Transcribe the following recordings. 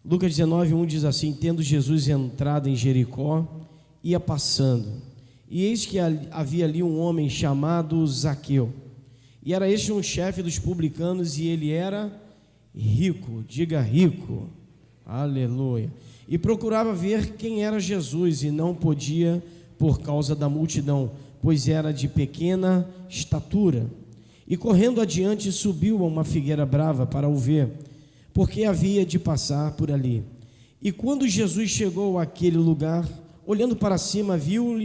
Lucas 19:1 diz assim: tendo Jesus entrado em Jericó, ia passando, e eis que havia ali um homem chamado Zaqueu, e era este um chefe dos publicanos, e ele era rico, diga rico, aleluia, e procurava ver quem era Jesus, e não podia por causa da multidão, pois era de pequena estatura. E correndo adiante, subiu a uma figueira brava para o ver, porque havia de passar por ali. E quando Jesus chegou àquele lugar, olhando para cima, viu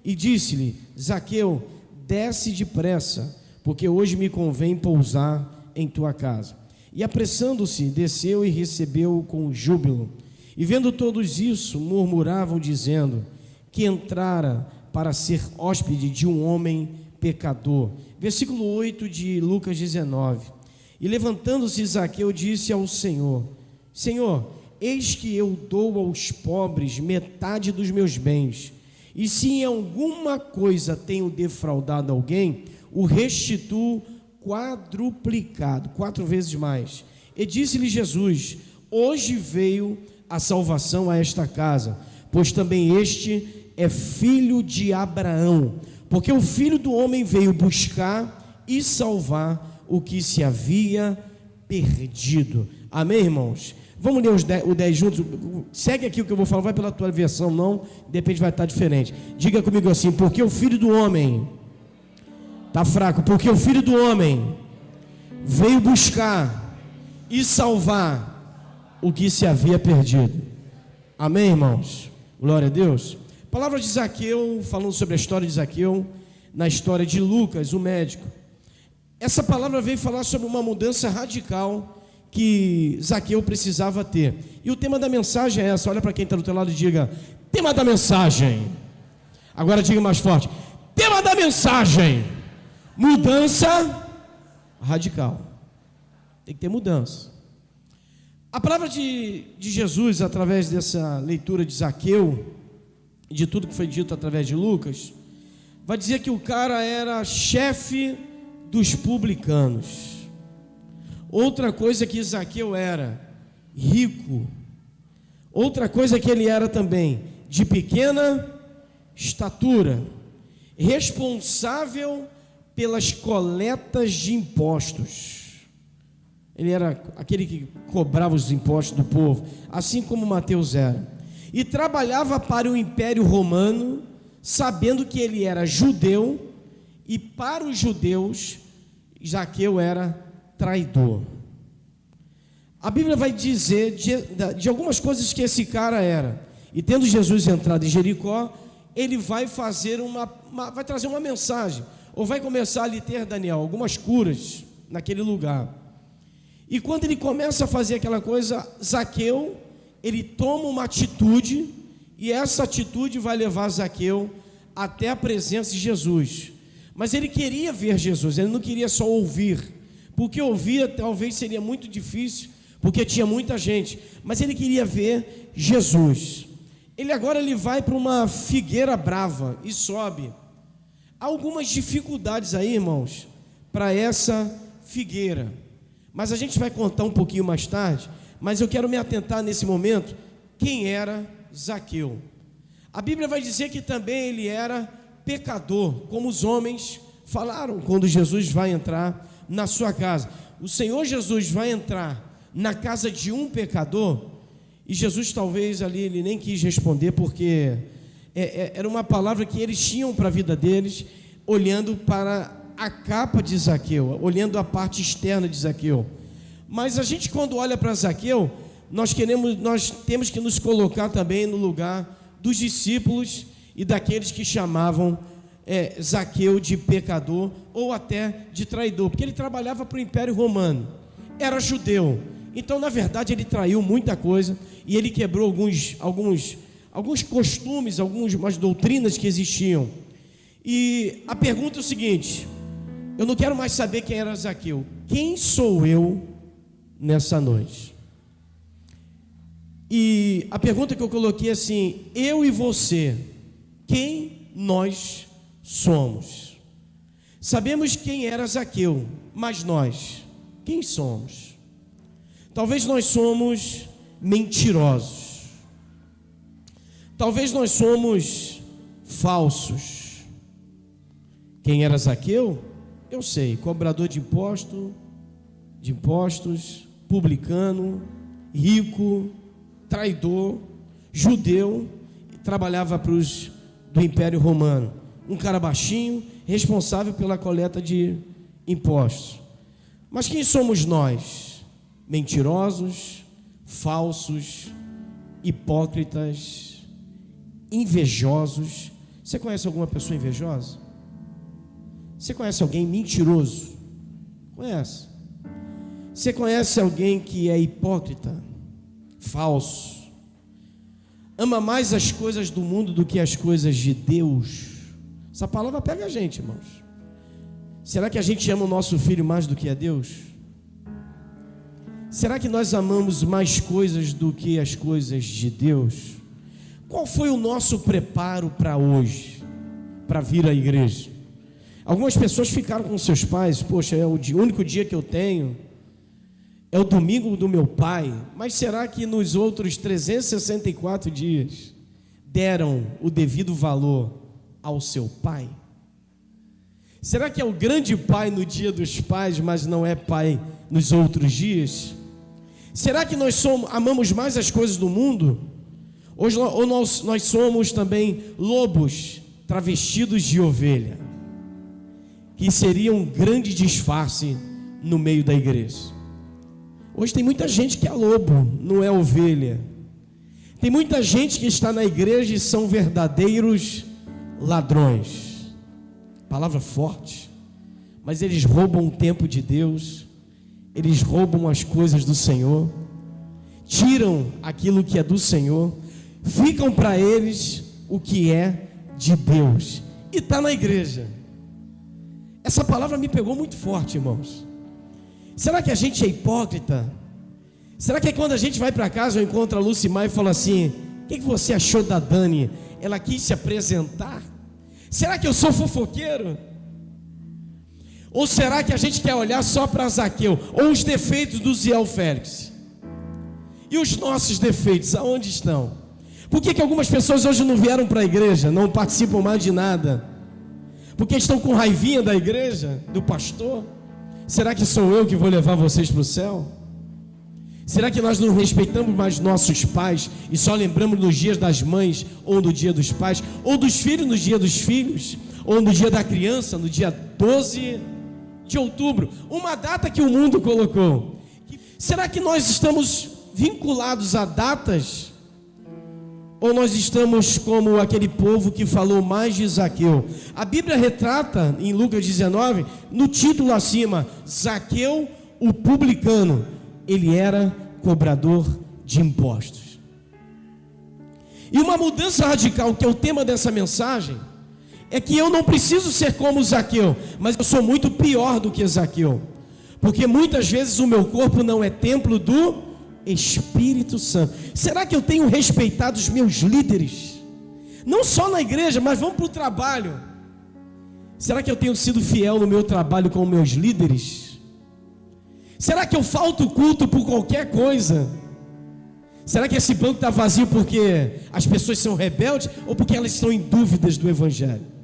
e disse-lhe: Zaqueu, desce depressa, porque hoje me convém pousar em tua casa. E apressando-se, desceu e recebeu-o com júbilo. E vendo todos isso, murmuravam, dizendo que entrara para ser hóspede de um homem pecador. Versículo 8 de Lucas 19. E levantando-se Zaqueu, disse ao Senhor: Senhor, eis que eu dou aos pobres metade dos meus bens, e se em alguma coisa tenho defraudado alguém, o restituo quadruplicado, 4 vezes mais. E disse-lhe Jesus: hoje veio a salvação a esta casa, pois também este é filho de Abraão, porque o Filho do Homem veio buscar e salvar o que se havia perdido. Amém, irmãos? Vamos ler o 10 juntos. Segue aqui o que eu vou falar, vai pela tua versão, não, de repente vai estar diferente. Diga comigo assim: porque o Filho do Homem, está fraco, porque o Filho do Homem veio buscar e salvar o que se havia perdido. Amém, irmãos? Glória a Deus. Palavra de Zaqueu, falando sobre a história de Zaqueu, na história de Lucas, o médico. Essa palavra veio falar sobre uma mudança radical que Zaqueu precisava ter. E o tema da mensagem é essa. Olha para quem está do teu lado e diga: tema da mensagem. Agora diga mais forte: tema da mensagem: mudança radical. Tem que ter mudança. A palavra de Jesus, através dessa leitura de Zaqueu, de tudo que foi dito através de Lucas, vai dizer que o cara era chefe dos publicanos. Outra coisa que Zaqueu era rico. Outra coisa que ele era também de pequena estatura, responsável pelas coletas de impostos. Ele era aquele que cobrava os impostos do povo, assim como Mateus era. E trabalhava para o Império Romano, sabendo que ele era judeu, e para os judeus, Zaqueu era traidor. A Bíblia vai dizer de algumas coisas que esse cara era. E tendo Jesus entrado em Jericó, ele vai fazer vai trazer uma mensagem, ou vai começar a lhe ter, Daniel, algumas curas naquele lugar. E quando ele começa a fazer aquela coisa, Zaqueu, ele toma uma atitude, e essa atitude vai levar Zaqueu até a presença de Jesus. Mas ele queria ver Jesus, ele não queria só ouvir, porque ouvir talvez seria muito difícil, porque tinha muita gente, mas ele queria ver Jesus. Ele vai para uma figueira brava e sobe. Há algumas dificuldades aí, irmãos, para essa figueira, mas a gente vai contar um pouquinho mais tarde. Mas eu quero me atentar nesse momento, quem era Zaqueu. A Bíblia vai dizer que também ele era pecador, como os homens falaram quando Jesus vai entrar na sua casa. O Senhor Jesus vai entrar na casa de um pecador, e Jesus talvez ali ele nem quis responder, porque era uma palavra que eles tinham para a vida deles, olhando para a capa de Zaqueu, olhando a parte externa de Zaqueu. Mas a gente, quando olha para Zaqueu, nós temos que nos colocar também no lugar dos discípulos e daqueles que chamavam Zaqueu de pecador ou até de traidor, porque ele trabalhava para o Império Romano, era judeu. Então, na verdade, ele traiu muita coisa, e ele quebrou alguns costumes, algumas doutrinas que existiam. E a pergunta é o seguinte: eu não quero mais saber quem era Zaqueu. Quem sou eu nessa noite? E a pergunta que eu coloquei é assim: eu e você, quem nós somos? Sabemos quem era Zaqueu, mas nós, quem somos? Talvez nós somos mentirosos. Talvez nós somos falsos. Quem era Zaqueu? Eu sei, cobrador de impostos, publicano, rico, traidor, judeu, trabalhava para os do Império Romano. Um cara baixinho, responsável pela coleta de impostos. Mas quem somos nós? Mentirosos, falsos, hipócritas, invejosos. Você conhece alguma pessoa invejosa? Você conhece alguém mentiroso? Conhece? Você conhece alguém que é hipócrita, falso, ama mais as coisas do mundo do que as coisas de Deus? Essa palavra pega a gente, irmãos. Será que a gente ama o nosso filho mais do que a Deus? Será que nós amamos mais coisas do que as coisas de Deus? Qual foi o nosso preparo para hoje, para vir à igreja? Algumas pessoas ficaram com seus pais: poxa, é o único dia que eu tenho, é o domingo do meu pai. Mas será que nos outros 364 dias deram o devido valor ao seu pai? Será que é o grande pai no dia dos pais, mas não é pai nos outros dias? Será que nós amamos mais as coisas do mundo? Ou nós somos também lobos travestidos de ovelha, que seria um grande disfarce no meio da igreja? Hoje tem muita gente que é lobo, não é ovelha. Tem muita gente que está na igreja e são verdadeiros ladrões. Palavra forte. Mas eles roubam o tempo de Deus, eles roubam as coisas do Senhor, tiram aquilo que é do Senhor, ficam para eles o que é de Deus. E está na igreja. Essa palavra me pegou muito forte, irmãos. Será que a gente é hipócrita? Será que quando a gente vai para casa, eu encontro a Lucimar e falo assim: o que você achou da Dani? Ela quis se apresentar? Será que eu sou fofoqueiro? Ou será que a gente quer olhar só para Zaqueu, ou os defeitos do Ziel Félix? E os nossos defeitos, aonde estão? Por que algumas pessoas hoje não vieram para a igreja, não participam mais de nada? Porque estão com raivinha da igreja, do pastor? Será que sou eu que vou levar vocês para o céu? Será que nós não respeitamos mais nossos pais e só lembramos nos dias das mães, ou no dia dos pais, ou dos filhos no dia dos filhos, ou no dia da criança, no dia 12 de outubro, uma data que o mundo colocou? Será que nós estamos vinculados a datas, ou nós estamos como aquele povo que falou mais de Zaqueu? A Bíblia retrata em Lucas 19, no título acima, Zaqueu o publicano. Ele era cobrador de impostos. E uma mudança radical, que é o tema dessa mensagem, é que eu não preciso ser como Zaqueu, mas eu sou muito pior do que Zaqueu, porque muitas vezes o meu corpo não é templo do Espírito Santo. Será que eu tenho respeitado os meus líderes? Não só na igreja, mas vamos para o trabalho. Será que eu tenho sido fiel no meu trabalho com meus líderes? Será que eu falto culto por qualquer coisa? Será que esse banco está vazio porque as pessoas são rebeldes, ou porque elas estão em dúvidas do Evangelho?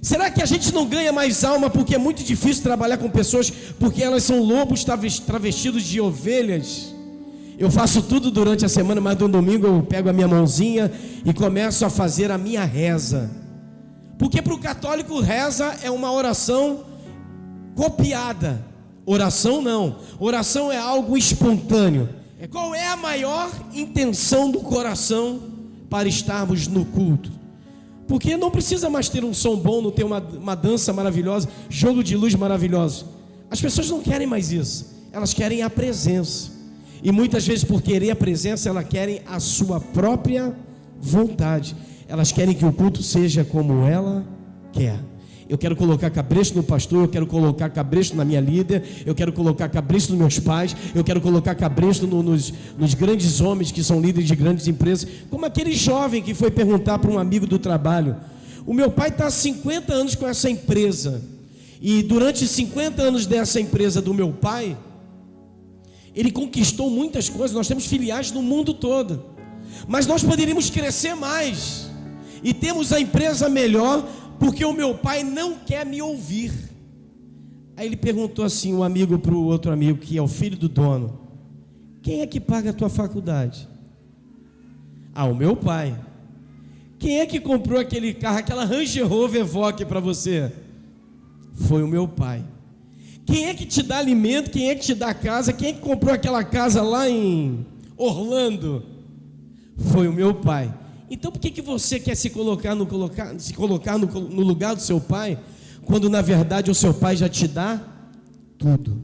Será que a gente não ganha mais alma porque é muito difícil trabalhar com pessoas, porque elas são lobos travestidos de ovelhas? Eu faço tudo durante a semana, mas no domingo eu pego a minha mãozinha e começo a fazer a minha reza. Porque para o católico, reza é uma oração copiada. Oração não, oração é algo espontâneo. Qual é a maior intenção do coração para estarmos no culto? Porque não precisa mais ter um som bom, não ter uma dança maravilhosa, jogo de luz maravilhoso. As pessoas não querem mais isso, elas querem a presença. E muitas vezes, por querer a presença, elas querem a sua própria vontade. Elas querem que o culto seja como ela quer. Eu quero colocar cabresto no pastor, eu quero colocar cabresto na minha líder, eu quero colocar cabresto nos meus pais, eu quero colocar cabresto nos grandes homens que são líderes de grandes empresas, como aquele jovem que foi perguntar para um amigo do trabalho: o meu pai está há 50 anos com essa empresa, e durante 50 anos dessa empresa do meu pai, Ele conquistou muitas coisas, nós temos filiais no mundo todo, mas nós poderíamos crescer mais, e temos a empresa melhor, porque o meu pai não quer me ouvir. Aí ele perguntou assim, um amigo para o outro amigo, que é o filho do dono: quem é que paga a tua faculdade? Ah, o meu pai. Quem é que comprou aquele carro, aquela Range Rover Evoque para você? Foi o meu pai. Quem é que te dá alimento? Quem é que te dá casa? Quem é que comprou aquela casa lá em Orlando? Foi o meu pai. Então por que você quer se colocar no lugar do seu pai, quando na verdade o seu pai já te dá tudo?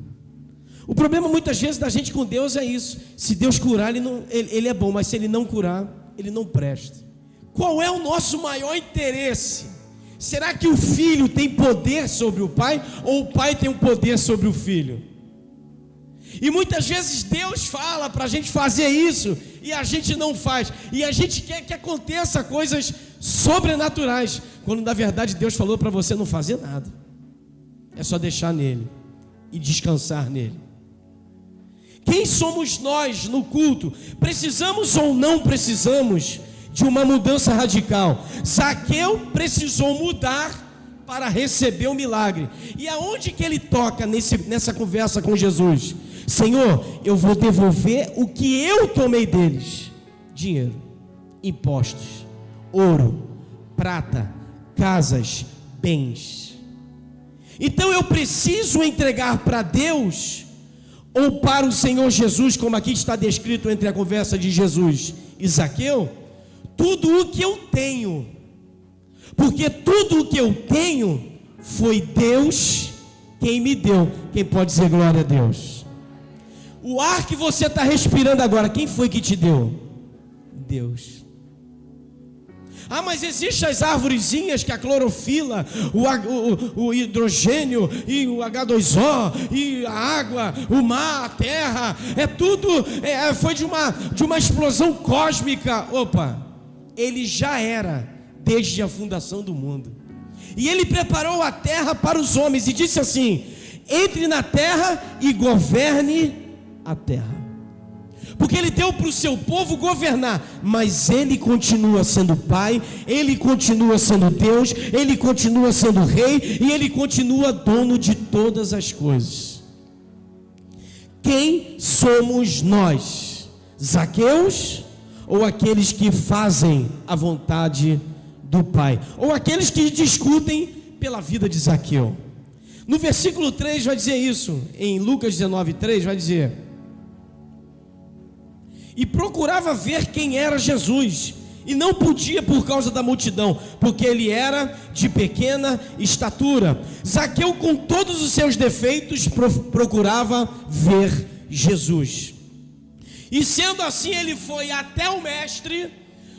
O problema muitas vezes da gente com Deus é isso: se Deus curar, ele é bom, mas se Ele não curar, Ele não presta. Qual é o nosso maior interesse? Será que o filho tem poder sobre o pai, ou o pai tem um poder sobre o filho? E muitas vezes Deus fala para a gente fazer isso, e a gente não faz, e a gente quer que aconteça coisas sobrenaturais, quando na verdade Deus falou para você não fazer nada, é só deixar nele e descansar nele. Quem somos nós no culto? Precisamos ou não precisamos de uma mudança radical? Zaqueu precisou mudar para receber o milagre. E aonde que ele toca nessa conversa com Jesus? Senhor, eu vou devolver o que eu tomei deles: dinheiro, impostos, ouro, prata, casas, bens. Então eu preciso entregar para Deus ou para o Senhor Jesus, como aqui está descrito entre a conversa de Jesus e Zaqueu, tudo o que eu tenho, porque tudo o que eu tenho foi Deus quem me deu. Quem pode dizer glória a Deus? O ar que você está respirando agora, quem foi que te deu? Deus. Ah, mas existem as árvorezinhas, que a clorofila, o hidrogênio e o H2O e a água, o mar, a terra, é tudo, foi de uma explosão cósmica. Opa, ele já era desde a fundação do mundo, e ele preparou a terra para os homens e disse assim: entre na terra e governe a terra, porque ele deu para o seu povo governar, mas ele continua sendo pai, ele continua sendo Deus, ele continua sendo rei, e ele continua dono de todas as coisas. Quem somos nós? Zaqueus, ou aqueles que fazem a vontade do pai, ou aqueles que discutem pela vida de Zaqueu? No versículo 3 vai dizer isso, em Lucas 19:3 vai dizer: e procurava ver quem era Jesus, e não podia por causa da multidão, porque ele era de pequena estatura. Zaqueu, com todos os seus defeitos, procurava ver Jesus. E sendo assim, ele foi até o mestre,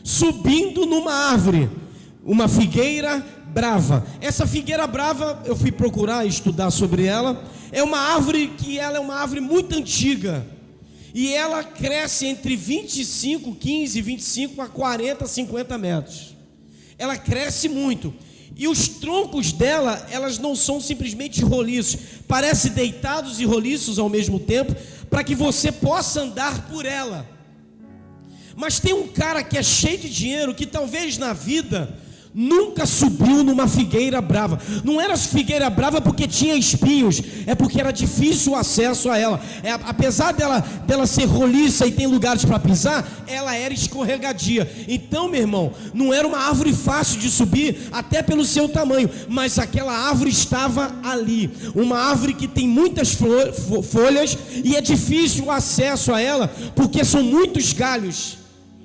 subindo numa árvore, uma figueira brava. Essa figueira brava, eu fui procurar estudar sobre ela. É uma árvore que ela é uma árvore muito antiga, e ela cresce entre 25 a 40, 50 metros. Ela cresce muito, e os troncos dela, elas não são simplesmente roliços, parecem deitados e roliços ao mesmo tempo, para que você possa andar por ela. Mas tem um cara que é cheio de dinheiro, que talvez na vida nunca subiu numa figueira brava. Não era figueira brava porque tinha espinhos, é porque era difícil o acesso a ela. Apesar dela ser roliça e tem lugares para pisar, ela era escorregadia. Então, meu irmão, não era uma árvore fácil de subir, até pelo seu tamanho, mas aquela árvore estava ali, uma árvore que tem muitas folhas, e é difícil o acesso a ela, porque são muitos galhos.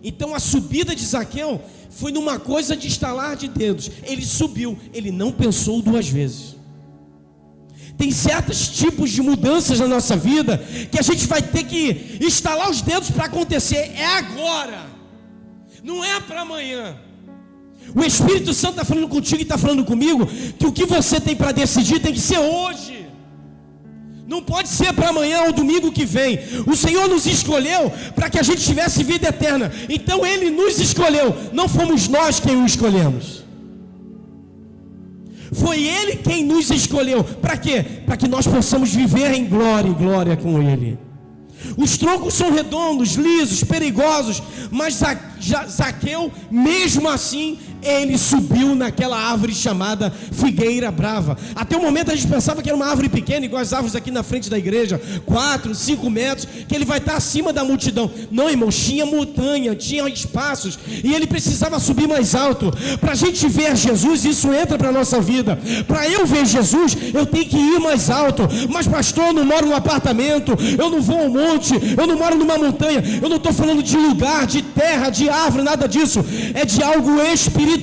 Então a subida de Zaqueu foi numa coisa de estalar de dedos. Ele subiu, ele não pensou duas vezes. Tem certos tipos de mudanças na nossa vida que a gente vai ter que estalar os dedos para acontecer. É agora, não é para amanhã. O Espírito Santo está falando contigo e está falando comigo que o que você tem para decidir tem que ser hoje. Não pode ser para amanhã ou domingo que vem. O Senhor nos escolheu para que a gente tivesse vida eterna. Então Ele nos escolheu, não fomos nós quem o escolhemos. Foi Ele quem nos escolheu. Para quê? Para que nós possamos viver em glória e glória com Ele. Os troncos são redondos, lisos, perigosos, mas Zaqueu, mesmo assim, ele subiu naquela árvore chamada figueira brava. Até o momento a gente pensava que era uma árvore pequena, igual as árvores aqui na frente da igreja, 4, 5 metros, que ele vai estar acima da multidão. Não, irmãos, tinha montanha, tinha espaços, e ele precisava subir mais alto. Para a gente ver Jesus, isso entra para a nossa vida. Para eu ver Jesus, eu tenho que ir mais alto. Mas pastor, eu não moro num apartamento, eu não vou ao monte, eu não moro numa montanha. Eu não estou falando de lugar, de terra, de árvore, nada disso. É de algo espiritual.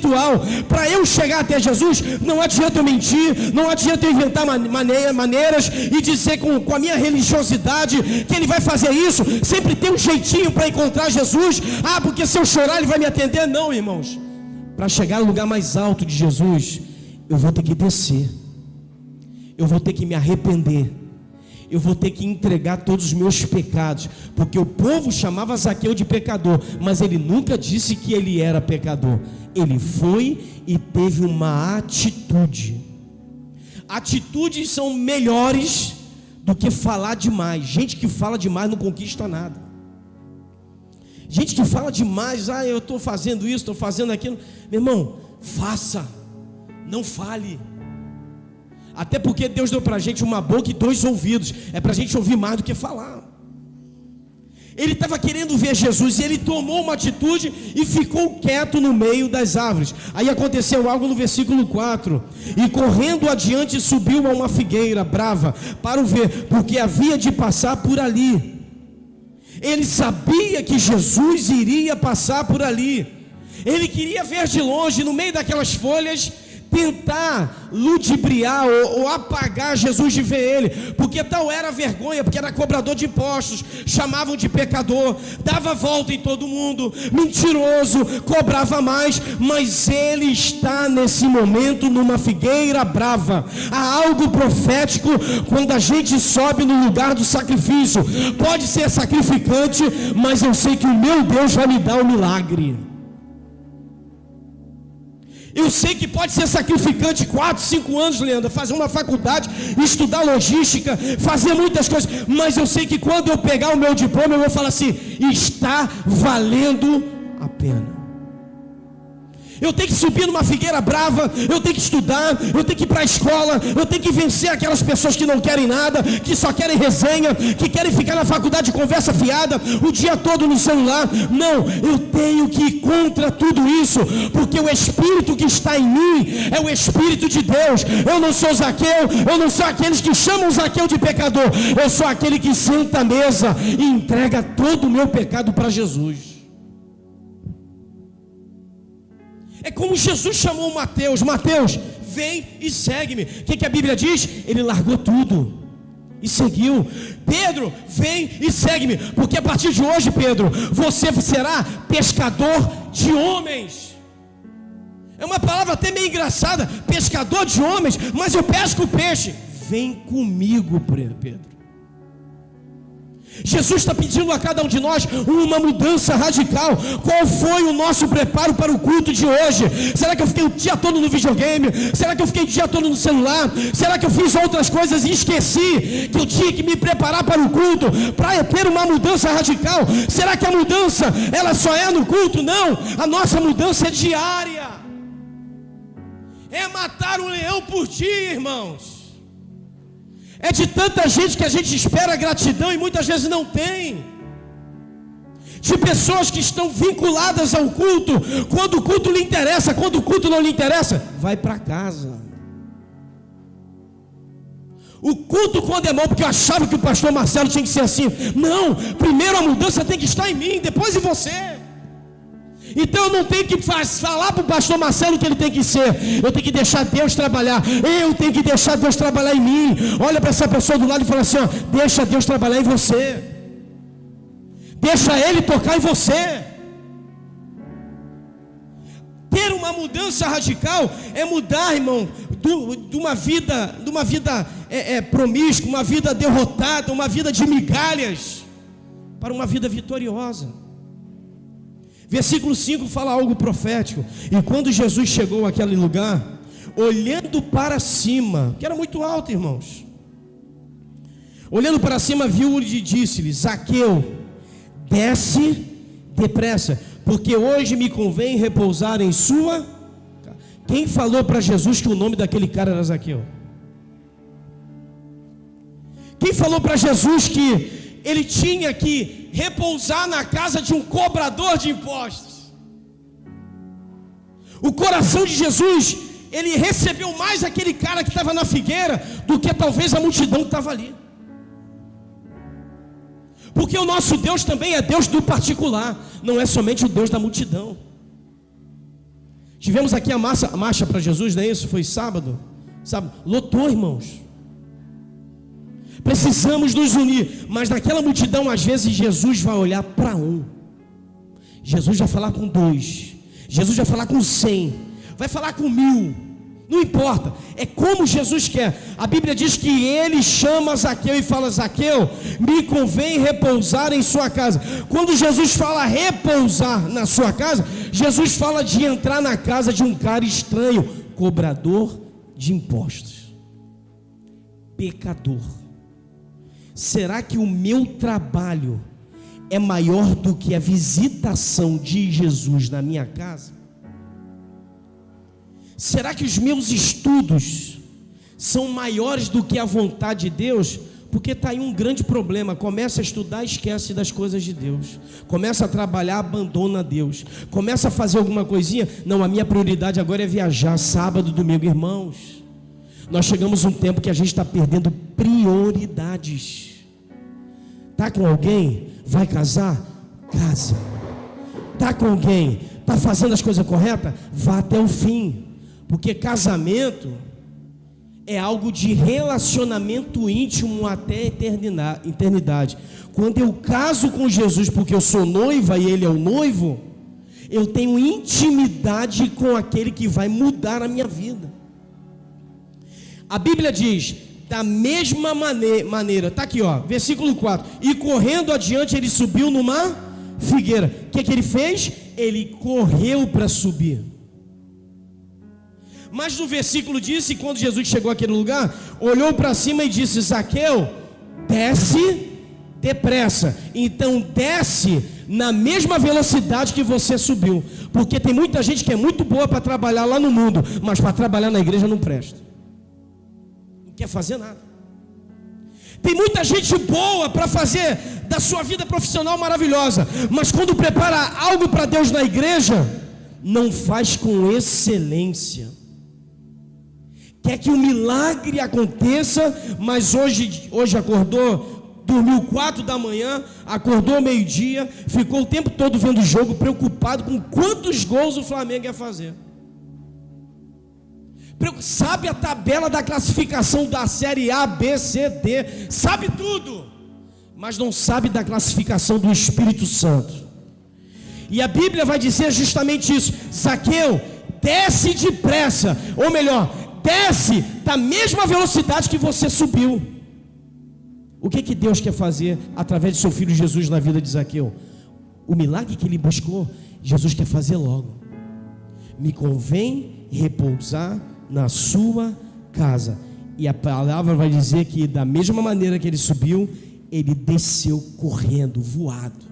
Para eu chegar até Jesus, não adianta eu mentir, não adianta eu inventar maneiras e dizer com a minha religiosidade que ele vai fazer isso. Sempre tem um jeitinho para encontrar Jesus. Porque se eu chorar ele vai me atender. Não, irmãos, para chegar no lugar mais alto de Jesus, eu vou ter que descer, eu vou ter que me arrepender, eu vou ter que entregar todos os meus pecados, porque o povo chamava Zaqueu de pecador, mas ele nunca disse que ele era pecador. Ele foi e teve uma atitude. Atitudes são melhores do que falar demais. Gente que fala demais não conquista nada. Gente que fala demais, eu estou fazendo isso, estou fazendo aquilo. Meu irmão, faça, não fale. Até porque Deus deu para a gente uma boca e 2 ouvidos. É para a gente ouvir mais do que falar. Ele estava querendo ver Jesus e ele tomou uma atitude e ficou quieto no meio das árvores. Aí aconteceu algo no versículo 4. E correndo adiante subiu a uma figueira brava para o ver, porque havia de passar por ali. Ele sabia que Jesus iria passar por ali. Ele queria ver de longe, no meio daquelas folhas, tentar ludibriar ou apagar Jesus de ver ele, porque tal era a vergonha, porque era cobrador de impostos, chamavam de pecador, dava volta em todo mundo, mentiroso, cobrava mais, mas ele está nesse momento numa figueira brava. Há algo profético quando a gente sobe no lugar do sacrifício. Pode ser sacrificante, mas eu sei que o meu Deus vai me dar um milagre. Eu sei que pode ser sacrificante 4, 5 anos, Leandro, fazer uma faculdade, estudar logística, fazer muitas coisas, mas eu sei que quando eu pegar o meu diploma, eu vou falar assim: está valendo a pena. Eu tenho que subir numa figueira brava, eu tenho que estudar, eu tenho que ir para a escola, eu tenho que vencer aquelas pessoas que não querem nada, que só querem resenha, que querem ficar na faculdade de conversa fiada o dia todo no celular. Não, eu tenho que ir contra tudo isso, porque o Espírito que está em mim é o Espírito de Deus. Eu não sou Zaqueu, eu não sou aqueles que chamam Zaqueu de pecador, eu sou aquele que senta à mesa e entrega todo o meu pecado para Jesus. É como Jesus chamou Mateus: Mateus, vem e segue-me. O que a Bíblia diz? Ele largou tudo e seguiu. Pedro, vem e segue-me, porque a partir de hoje, Pedro, você será pescador de homens. É uma palavra até meio engraçada, pescador de homens, mas eu pesco peixe. Vem comigo, Pedro. Jesus está pedindo a cada um de nós uma mudança radical. Qual foi o nosso preparo para o culto de hoje? Será que eu fiquei o dia todo no videogame? Será que eu fiquei o dia todo no celular? Será que eu fiz outras coisas e esqueci que eu tinha que me preparar para o culto, para ter uma mudança radical? Será que a mudança, ela só é no culto? Não, a nossa mudança é diária. É matar um leão por dia, irmãos. É de tanta gente que a gente espera gratidão e muitas vezes não tem. De pessoas que estão vinculadas ao culto, quando o culto lhe interessa, quando o culto não lhe interessa, vai para casa. O culto quando é bom, porque eu achava que o pastor Marcelo tinha que ser assim. Não, primeiro a mudança tem que estar em mim, depois em você. Então eu não tenho que falar para o pastor Marcelo que ele tem que ser. Eu tenho que deixar Deus trabalhar. Eu tenho que deixar Deus trabalhar em mim. Olha para essa pessoa do lado e fala assim: deixa Deus trabalhar em você. Deixa Ele tocar em você. Ter uma mudança radical é mudar, irmão, de uma vida promíscua, uma vida derrotada, uma vida de migalhas, para uma vida vitoriosa. Versículo 5 fala algo profético. E quando Jesus chegou àquele lugar, olhando para cima, que era muito alto, irmãos, Olhando para cima, viu e disse-lhe: Zaqueu, desce depressa, porque hoje me convém repousar em sua casa. Quem falou para Jesus que o nome daquele cara era Zaqueu? Quem falou para Jesus que ele tinha que repousar na casa de um cobrador de impostos? O coração de Jesus, ele recebeu mais aquele cara que estava na figueira do que talvez a multidão que estava ali. Porque o nosso Deus também é Deus do particular, não é somente o Deus da multidão. Tivemos aqui a marcha para Jesus, não é isso? Foi sábado, lotou, irmãos. Precisamos nos unir, mas naquela multidão, às vezes, Jesus vai olhar para um, Jesus vai falar com 2, Jesus vai falar com 100, vai falar com 1000, não importa, é como Jesus quer. A Bíblia diz que ele chama Zaqueu e fala: Zaqueu, me convém repousar em sua casa. Quando Jesus fala repousar na sua casa, Jesus fala de entrar na casa de um cara estranho, cobrador de impostos, pecador. Será que o meu trabalho é maior do que a visitação de Jesus na minha casa? Será que os meus estudos são maiores do que a vontade de Deus? Porque está aí um grande problema: começa a estudar, esquece das coisas de Deus, começa a trabalhar, abandona Deus, começa a fazer alguma coisinha, não, a minha prioridade agora é viajar, sábado, domingo. Irmãos, nós chegamos a um tempo que a gente está perdendo prioridades. Está com alguém? Vai casar? Casa. Está com alguém? Está fazendo as coisas corretas? Vá até o fim. Porque casamento é algo de relacionamento íntimo até a eternidade. Quando eu caso com Jesus porque eu sou noiva e ele é o noivo, eu tenho intimidade com aquele que vai mudar a minha vida. A Bíblia diz, da mesma maneira, está aqui, ó, versículo 4: e correndo adiante ele subiu numa figueira. O que ele fez? Ele correu para subir. Mas no versículo diz, e quando Jesus chegou àquele lugar, olhou para cima e disse: Zaqueu, desce depressa. Então desce na mesma velocidade que você subiu. Porque tem muita gente que é muito boa para trabalhar lá no mundo, mas para trabalhar na igreja não presta, não quer fazer nada. Tem muita gente boa para fazer da sua vida profissional maravilhosa, mas quando prepara algo para Deus na igreja, não faz com excelência. Quer que o milagre aconteça, mas hoje acordou, dormiu 4 da manhã, acordou meio-dia, ficou o tempo todo vendo o jogo, preocupado com quantos gols o Flamengo ia fazer. Sabe a tabela da classificação da série A, B, C, D, sabe tudo, mas não sabe da classificação do Espírito Santo. E a Bíblia vai dizer justamente isso: Zaqueu, desce depressa, ou melhor, desce da mesma velocidade que você subiu. O que Deus quer fazer através de seu filho Jesus na vida de Zaqueu? O milagre que ele buscou, Jesus quer fazer logo. Me convém repousar na sua casa. E a palavra vai dizer que da mesma maneira que ele subiu, ele desceu correndo, voado.